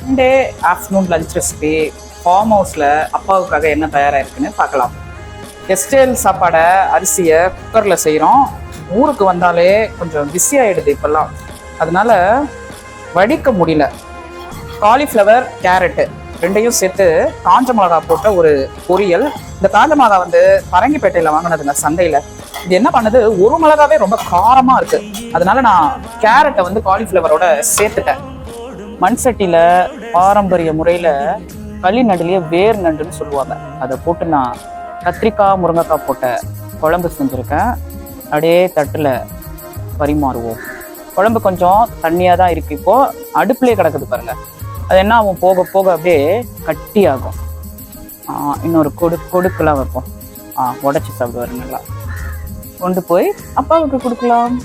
Sunday afternoon lunch recipe farm ஹவுஸில் அப்பாவுக்காக என்ன தயாராக இருக்குன்னு பார்க்கலாம். எஸ்டேல் சாப்பாடை அரிசியை குக்கரில் செய்கிறோம். ஊருக்கு வந்தாலே கொஞ்சம் பிஸி ஆகிடுது இப்போல்லாம், அதனால வடிக்க முடியல. காலிஃப்ளவர் கேரட்டு ரெண்டையும் சேர்த்து காஞ்ச மிளகா போட்ட ஒரு பொரியல். இந்த காஞ்ச மிளகா வந்து பரங்கிப்பேட்டையில் வாங்கினதுங்க சந்தையில். இது என்ன பண்ணுது, ஒரு மிளகாவே ரொம்ப காரமாக இருக்குது. அதனால நான் கேரட்டை வந்து காலிஃப்ளவரோட சேர்த்துட்டேன். மண் சட்டியில் பாரம்பரிய முறையில் களி நடுலையே வேர் நண்டுன்னு சொல்லுவாங்க, அதை போட்டு நான் கத்திரிக்காய் முருங்கைக்காய் போட்ட குழம்பு செஞ்சுருக்கேன். அப்படியே தட்டில் பரிமாறுவோம். குழம்பு கொஞ்சம் தண்ணியாக தான் இருக்குது, இப்போது அடுப்புலேயே கிடக்குது பாருங்கள். அது என்ன ஆகும், போக போக அப்படியே கட்டி ஆகும். இன்னொரு கொடுக்கலாம் வைப்போம். உடச்சி சாப்பிடுவாரு, நல்லா கொண்டு போய் அப்பாவுக்கு கொடுக்கலாம்.